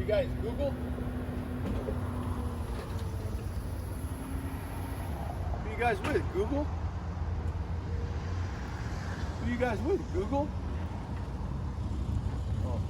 you guys Google? Who you guys with? Google? Who you guys with? Google? Oh.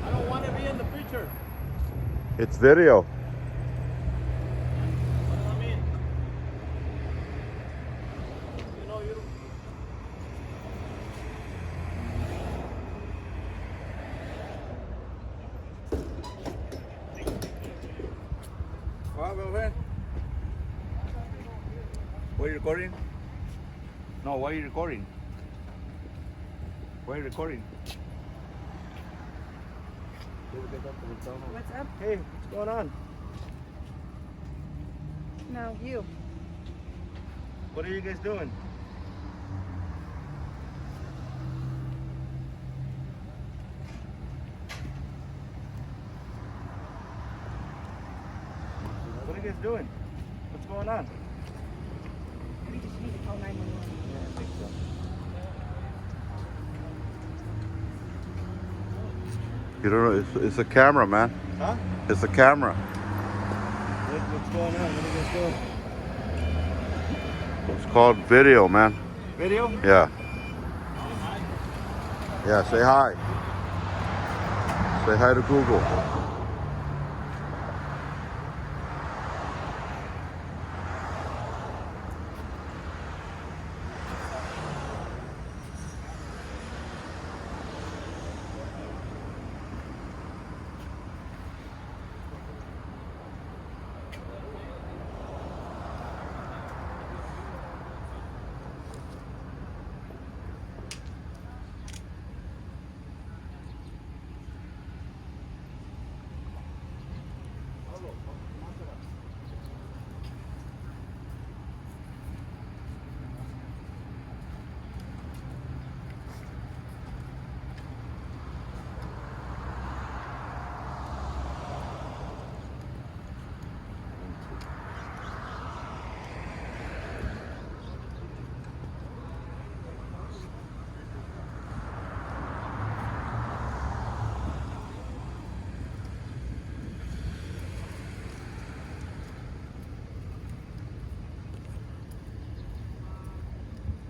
I don't want to be in the picture. It's video. I mean, you know, you don't. What, man? Why are you recording? No, why are you recording? Why are you recording? What's up? Hey, what's going on? No, you. What are you guys doing? What are you guys doing? What's going on? We just need to call 911. Yeah, I think so. You don't know, it's a camera, man. Huh? It's a camera. What's going on? What are you guys doing? It's called video, man. Video? Yeah. Yeah, say hi. Say hi to Google.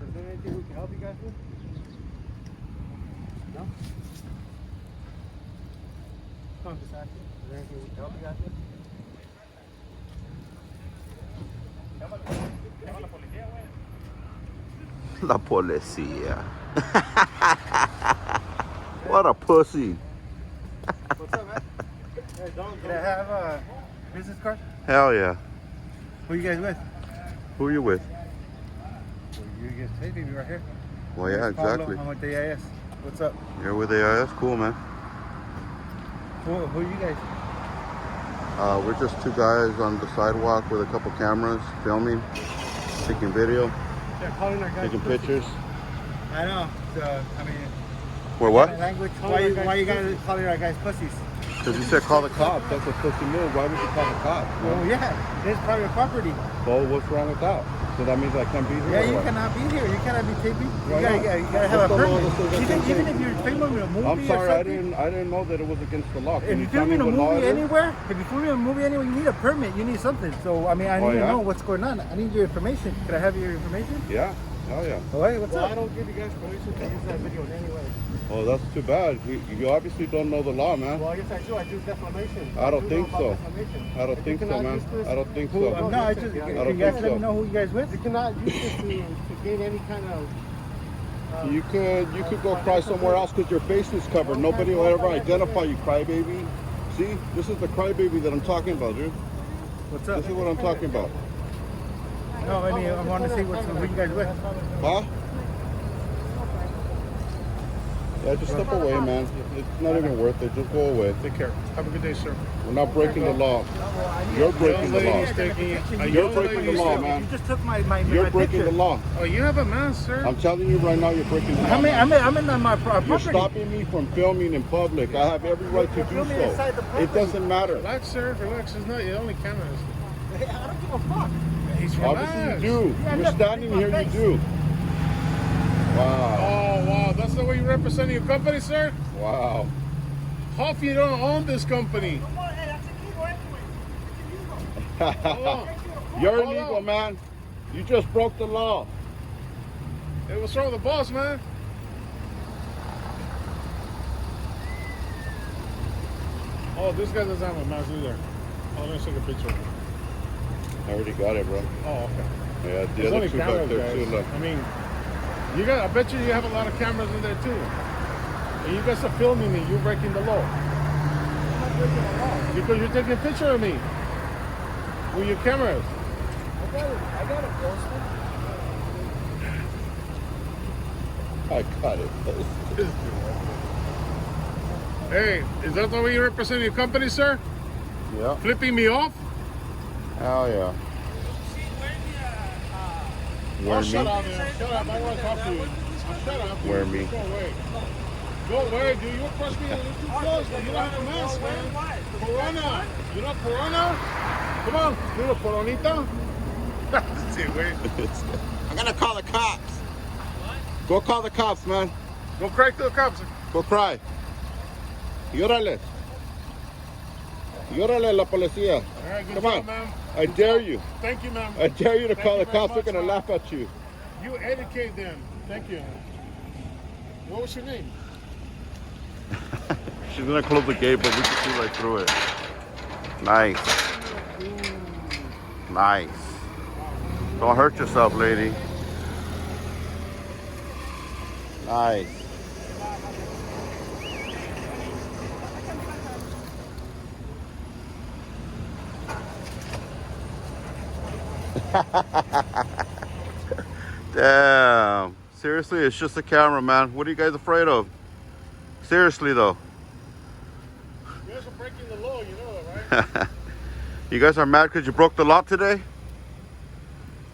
Is there anything we can help you guys with? No? Come on, just ask you. Is there anything we can help you guys with? La policía. What a pussy. What's up, man? Hey, can I have a business card? Hell yeah. Who you guys with? Who are you with? Well, you guys say baby right here. Well, yeah, exactly. I'm with the AIS. What's up? You're with AIS? Cool, man. Who are you guys? We're just two guys on the sidewalk with a couple cameras, filming, taking video, They're calling our guys. taking pussies. pictures. I know. So, I mean, We're what? language. Why you guys calling our guys pussies? Because you said call the cops. That's a pussy move. Why would you call the cops? Well, yeah, this is private property. Well, what's wrong with that? So that means I can't be here? Yeah, or you what? cannot be here. You cannot be taping. Why You not? gotta have a What's the law permit. that says I Even, can't even tape? if you're filming a movie I'm or sorry, something, I didn't know that it was against the law. if Can you're you tell me filming a what law movie it is? anywhere, if you're filming a movie anywhere, you need a permit. You need something. So, I mean, I need to yeah? know what's going on. I need your information. Could I have your information? Yeah, hell yeah. All right, what's Well, up? I don't give you guys permission to use that video in any way. Oh, that's too bad. You obviously don't know the law, man. Well, yes, I do. I do defamation. I don't do know think about so. defamation. I don't If think you so, cannot man. use this- I don't think Who, so. no, I just, I can don't you guys think let so. me know who you guys with? You cannot use this to gain any kind of. You could go cry somewhere else because your face is covered. Nobody will ever identify you, crybaby. See, this is the crybaby that I'm talking about, dude. What's up? This is what I'm talking about. No, I mean, I want to see who you guys with. Huh? Yeah, just step away, man. It's not even worth it. Just go away. Take care. Have a good day, sir. We're not breaking the law. You're breaking the law. Lady's taking You're breaking the law, man. You just took my You're my breaking picture. the law. Oh, you have a mask, sir? I'm telling you right now, you're breaking the law. I'm in my You're property. stopping me from filming in public. I have every right to You're do filming so. inside the property. It doesn't matter. Relax, sir. Relax. It's not the only cameras. I don't give a fuck. He's Obviously relaxed. you do. Yeah, You're look, standing look here, my you face. do. Wow. Oh, wow. That's the way you represent your company, sir? Wow. How if you don't own this company? Hold on. You're Hold illegal, on. man. You just broke the law. Hey, what's wrong with the boss, man? Oh, this guy doesn't have a mask either. Oh, let me take a picture of him. I already got it, bro. Oh, okay. Yeah, the There's other only two back cameras, there guys. too. Look. I mean, you got. I bet you have a lot of cameras in there too. And you guys are filming me. You're breaking the law. I'm not breaking the law because you're taking a picture of me with your cameras. I got it, Postman. I got it. Hey, is that the way you represent your company, sir? Yeah. Flipping me off? Hell yeah. Oh, Where shut me? up, man. Shut up. I want to talk to you. Shut up. dude. Where me? Go away. Go away, dude. You approach me a little too close. You don't have a mask, man. Corona. You know Corona? Come on. Little Coronita. That's it, wait. I'm gonna call the cops. Go call the cops, man. Go crack to the cops. Go cry. Llórale. Llórale la policía. All right, good Come job, on. ma'am. I dare you. Thank you, ma'am. I dare you to Thank call you the very cops. They're much, gonna ma'am. laugh at you. You educate them. Thank you. What was your name? She's gonna close the gate, but we can see right through it. Nice. Nice. Don't hurt yourself, lady. Nice. Damn. Seriously, it's just a camera, man. What are you guys afraid of? Seriously, though. You guys are breaking the law, you know that, right? You guys are mad because you broke the law today?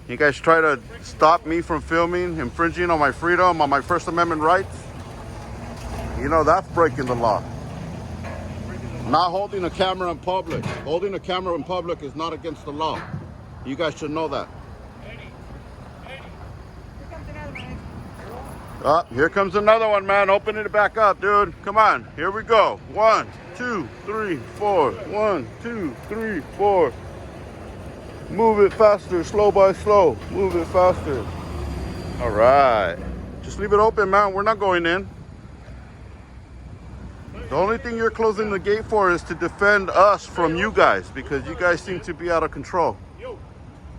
You guys try to stop me from filming, infringing on my freedom, on my First Amendment rights? You know that's breaking the law. Not holding a camera in public. Holding a camera in public is not against the law. You guys should know that. Oh, here comes another one, man. Opening it back up, dude. Come on. Here we go. 1, 2, 3, 4. 1, 2, 3, 4. Move it faster, slow by slow. Move it faster. All right. Just leave it open, man. We're not going in. The only thing you're closing the gate for is to defend us from you guys because you guys seem to be out of control. Yo,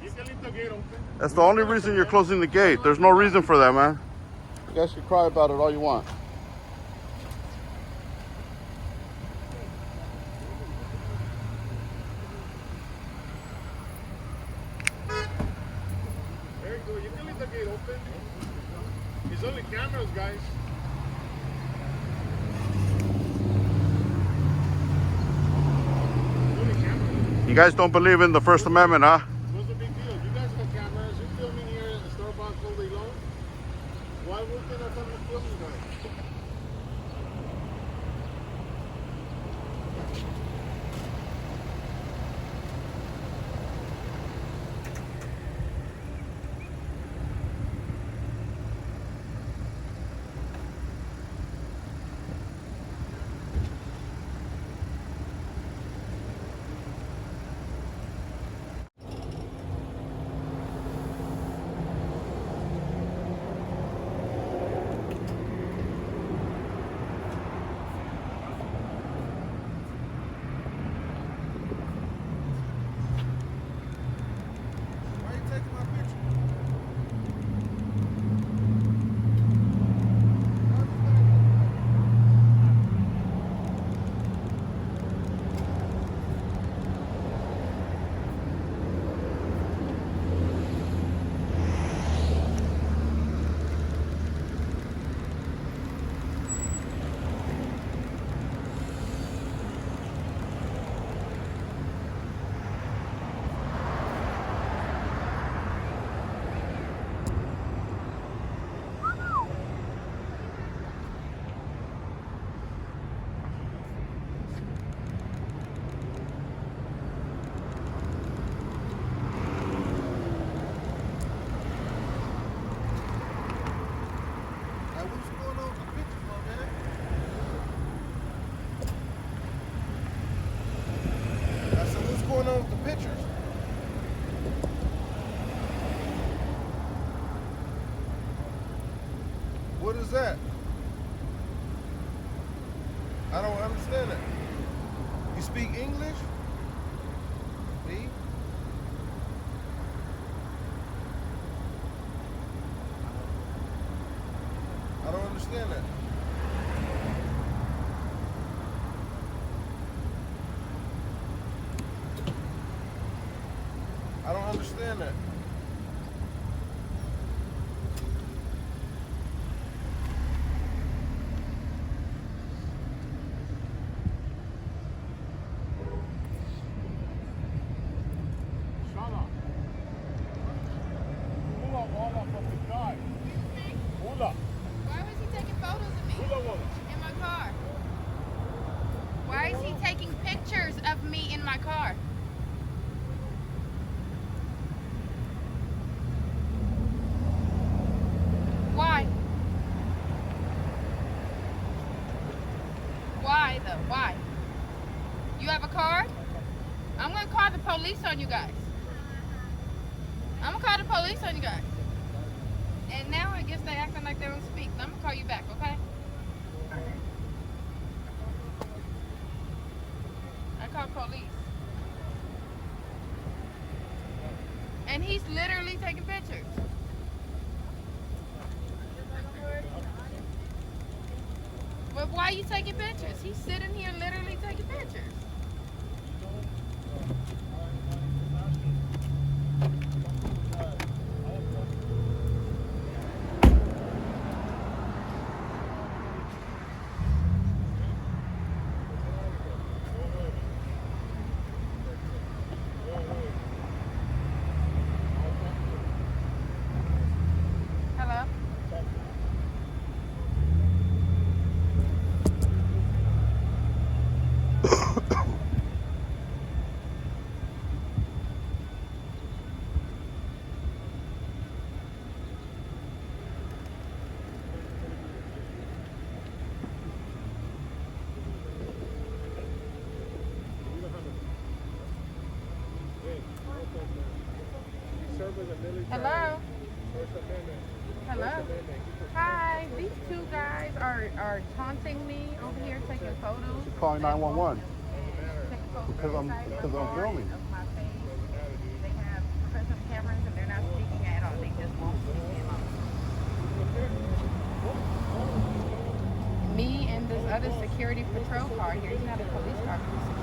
you can leave the gate open. That's the only reason you're closing the gate. There's no reason for that, man. You guys can cry about it all you want. There you go. You can leave the gate open. It's only cameras, guys. It's only cameras. You guys don't believe in the First Amendment, huh? What's the big deal? You guys got cameras. You're filming here at the Starbucks all day long. Why wouldn't they not come and film you guys? was that? I don't understand it. You speak English? Me? I don't understand that. I don't understand that. Shut up. Ula wala from the guy. Ula. Why was he taking photos of me Ula wala. in my car? Why is he taking pictures of me in my car? Why? Why though? Why? You have a card? I'm gonna call the police on you guys. I'm gonna call the police on you guys. And now I guess they acting like they don't speak. I'm gonna call you back, okay? I called police. And he's literally taking pictures. But why are you taking pictures? He's sitting here literally taking pictures. Hello? Hello? Hello? Hi, these two guys are taunting me over here taking photos. Calling 911 Taking photos because I'm filming. of my face. They have professional cameras and they're not speaking at all. They just won't speak at all. Me and this other security patrol car here. He's not a police car, he's a